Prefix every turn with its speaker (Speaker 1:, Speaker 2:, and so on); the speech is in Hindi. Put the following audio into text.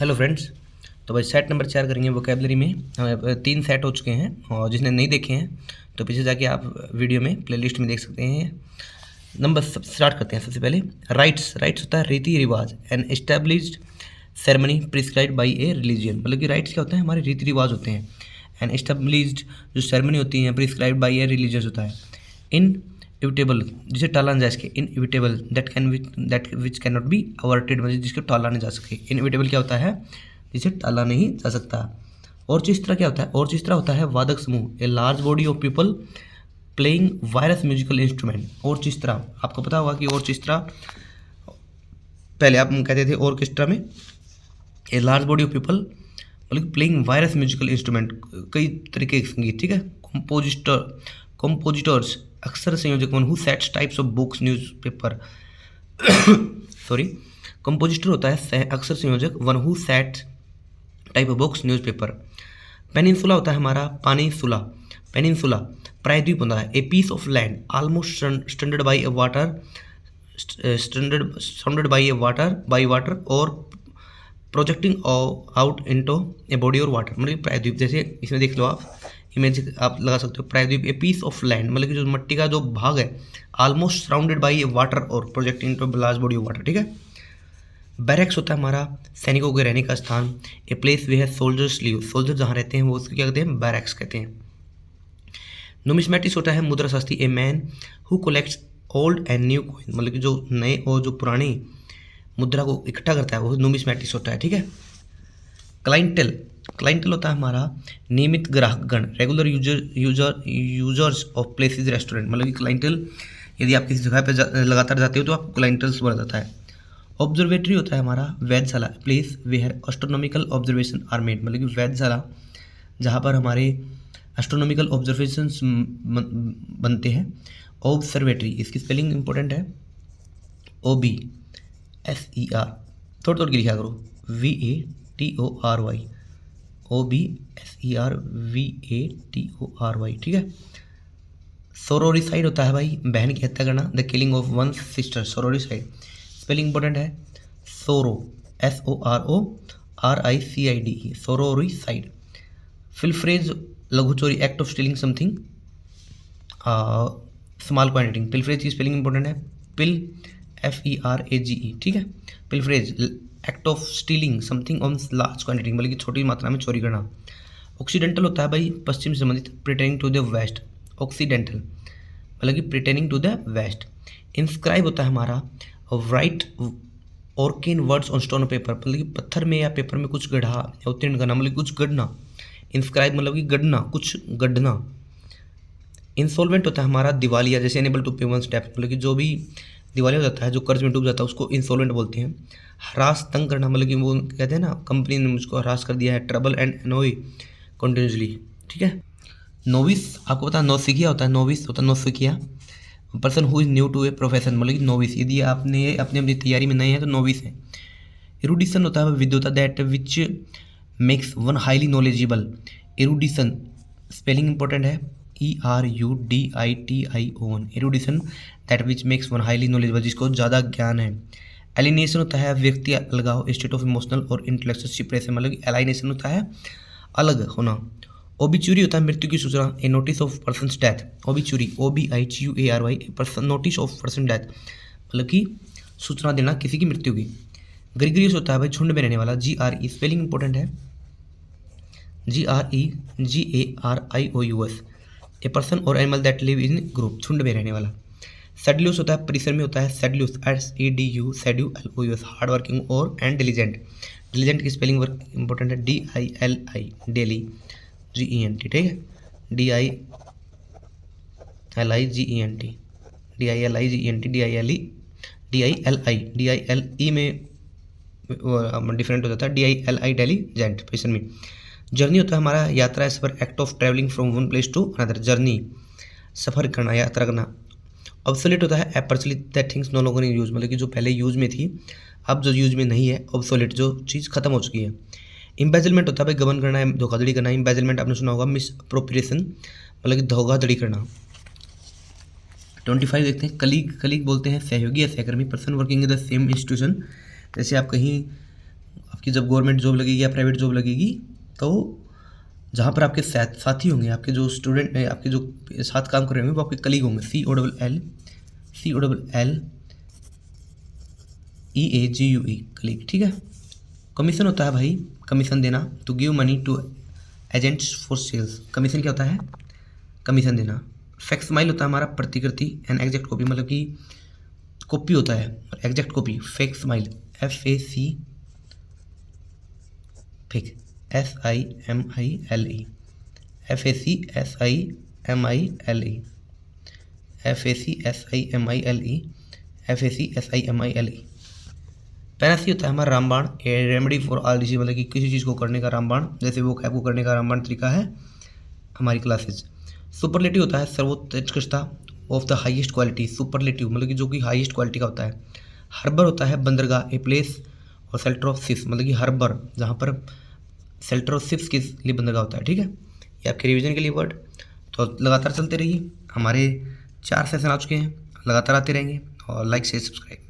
Speaker 1: Hello friends. तो भाई सेट नंबर 4 करेंगे वोकेबलरी में। हमें 3 सेट हो चुके हैं और जिसने नहीं देखे हैं तो पीछे जाके आप वीडियो में प्लेलिस्ट में देख सकते हैं। नंबर स्टार्ट करते हैं। सबसे पहले राइट्स होता है रीति रिवाज, an established ceremony prescribed by a religion. मतलब कि राइट्स क्या होता है, हमारे रीति रिवाज होते हैं। एन एस्टेब्लिश्ड जो सेरेमनी होती है प्रिस्क्राइब्ड बाय ए रिलीजियस होता है। इनएविटेबल जिसे टाला नहीं जा सके, inevitable that which can not be averted, मतलब जिसको टाला नहीं जा सके। इनएविटेबल क्या होता है, जिसे टाला नहीं जा सकता। और चिस्त्रा क्या होता है, और चिस्त्रा होता है वादक समूह, ए large body of people playing various musical instrument. और चिस्त्रा आपको पता होगा कि और चिस्त्रा पहले आप कहते थे ऑर्केस्ट्रा में, a large body of people मतलब प्लेइंग वायरस म्यूजिकल इंस्ट्रूमेंट, कई तरीके के संगीत। ठीक है। कंपोजिटर्स अक्सर संयोजक, one who sets types of books newspaper sorry compositor होता है अक्सर संयोजक, one who sets type of books newspaper. Peninsula होता है हमारा पानीसुला, पेनिनसुला प्रायद्वीप होता है, a piece of land almost standard by a water, surrounded by water और projecting out into a body और वाटर। मतलब प्रायद्वीप, जैसे इसमें देख लो आप इमेज आप लगा सकते हो। प्रायद्वीप ए पीस ऑफ लैंड मतलब कि जो मिट्टी का जो भाग है, almost surrounded by a water और projecting into large body of water. ठीक है। बैरक्स होता है हमारा सैनिकों के रहने का स्थान, ए प्लेस वे है सोल्जर्स लिव, सोल्जर जहाँ रहते हैं वो उसको क्या कहते हैं, बैरक्स कहते हैं। नुमिस्मेटिक्स होता है मुद्रा Shastri, a man who collects old and new coin, मतलब कि जो नए और जो पुरानी मुद्रा को इकट्ठा करता है वो नुमिस्मेटिक्स होता है। ठीक है। क्लाइंटल होता है हमारा नियमित ग्राहकगण, regular users of places restaurant, मतलब कि क्लाइंटल यदि आप किसी जगह पे लगातार जाते हो तो आपको क्लाइंटल्स बोला जाता है। ऑब्जर्वेटरी होता है हमारा वेधशाला, place where astronomical observation are made, मतलब कि वेधशाला जहाँ पर हमारे एस्ट्रोनॉमिकल ऑब्जर्वेशंस बनते हैं। ऑब्जर्वेटरी इसकी स्पेलिंग इंपॉर्टेंट है, OBSER थोड़ी लिखा करो, VATORY, OBSERVATORY। ठीक है। सोरोरिसाइड होता है भाई बहन की हत्या करना, the killing of one sister, sororicide spelling important है, सोरो SORORICIDE, सोरोरिसाइड। पिलफ्रेज लघु चोरी, act of stealing something small quantity, pilferage की स्पेलिंग इंपॉर्टेंट है, पिल FERAGE। ठीक है। Pilferage act of stealing something on large quantity, मतलब कि छोटी मात्रा में चोरी करना। ऑक्सीडेंटल होता है भाई पश्चिम से संबंधित, pertaining to the west, occidental मतलब कि pertaining to the west. Inscribe होता है हमारा write or carve words on stone paper, मतलब कि पत्थर में या पेपर में कुछ गढ़ा या उत्तीर्ण करना, मतलब कुछ गढ़ना। इंस्क्राइब मतलब कि गढ़ना, कुछ गढ़ना। इंसॉल्वेंट होता है हमारा दिवालिया, जैसे अनेबल टू पे वंस डेब्ट, मतलब कि जो भी दिवालिया हो जाता है, जो कर्ज में डूब जाता है उसको इंसॉल्वेंट बोलते हैं। हरास तंग करना, मतलब कि वो कहते हैं ना कंपनी ने मुझको हरास कर दिया है, ट्रबल एंड अनोय कंटिन्यूसली। ठीक है। नोविस आपको पता है नौसिखिया होता है, नोविस होता है नौसिखिया, person who is new to a profession, मतलब कि नोविस यदि आपने अपनी तैयारी में नए हैं तो नोविस है। एरुडिशन होता है विद्वता, that which makes one highly knowledgeable, erudition spelling important है, ERUDITION, erudition that which makes one highly knowledgeable, जिसको ज़्यादा ज्ञान है। एलिनेशन होता है व्यक्ति अलगाव, स्टेट ऑफ इमोशनल और इंटेलेक्चुअल सेपरेशन, मतलब एलाइनेशन होता है अलग होना। ओबिचुरी होता है मृत्यु की सूचना, a notice of person death, obituary OBICUARY, person notice of person death, मतलब कि सूचना देना किसी की मृत्यु की। ग्रेगरियस होता है भाई झुंड में रहने वाला, GRE स्पेलिंग इंपॉर्टेंट है, GREGARIOUS, ए पर्सन और animal that live in group, झुंड में रहने वाला। सेड्यूस होता है परिसर में होता है, सेड्यूस SEDULOUS, हार्ड वर्किंग और एंड डिलीजेंट, डिलीजेंट की स्पेलिंग वर्क इंपॉर्टेंट है, DILI डेली GENT। ठीक है। DILIGENT DILI में डिफरेंट हो जाता है, DILI डेली जेंट परिसर में। जर्नी होता है हमारा यात्रा, सफर, act of travelling from one place to another, journey सफ़र करना, यात्रा करना। ऑब्सोलेट होता है apparently that things no longer in use, मतलब कि जो पहले यूज में थी अब जो यूज में नहीं है, ऑब्सोलेट जो चीज़ खत्म हो चुकी है। इम्बेजलमेंट होता है भाई गबन करना है, धोखाधड़ी करना है। इम्बेजलमेंट आपने सुना होगा मिस अप्रोप्रिएशन, मतलब कि धोखाधड़ी करना। 25 देखते हैं, कलीग बोलते हैं सहयोगी या सहकर्मी, person working in the same institution, जैसे आप कहीं आपकी जब गवर्नमेंट जॉब लगेगी या प्राइवेट जॉब लगेगी तो जहाँ पर आपके साथी होंगे, आपके जो स्टूडेंट आपके जो साथ काम कर रहे होंगे वो आपके कलीग होंगे, COLLEAGUE कलीग, ठीक है। कमीशन होता है भाई, कमीशन देना, to give money to agents for sales, commission क्या होता है, कमीशन देना। फैक्ट स्माइल होता है हमारा प्रतिकृति, एन एग्जैक्ट कॉपी मतलब कि कॉपी होता है, exact copy, fake smile, FAC fake SIMILE, FACSIMILE। पैनासी होता है हमारा रामबाण, ए रेमेडी फॉर ऑल डिजीज मतलब कि किसी चीज़ को करने का रामबाण, जैसे वो कैब को करने का रामबाण तरीका है हमारी क्लासेज। सुपरलेटिव होता है सर्वोत्कृष्टता, of the highest quality, superlative मतलब कि जो कि हाईएस्ट क्वालिटी का होता है। हार्बर होता है बंदरगाह, ए प्लेस, और सेल्टर ऑफ शिप्स मतलब कि हार्बर जहाँ पर सेल्टर ऑफ शिप्स के लिए बंदरगाह होता है, ठीक है। ये आपके रिवीजन के लिए वर्ड। तो लगातार चलते रहिए, हमारे 4 सेशन आ चुके हैं, लगातार आते रहेंगे, और लाइक शेयर सब्सक्राइब।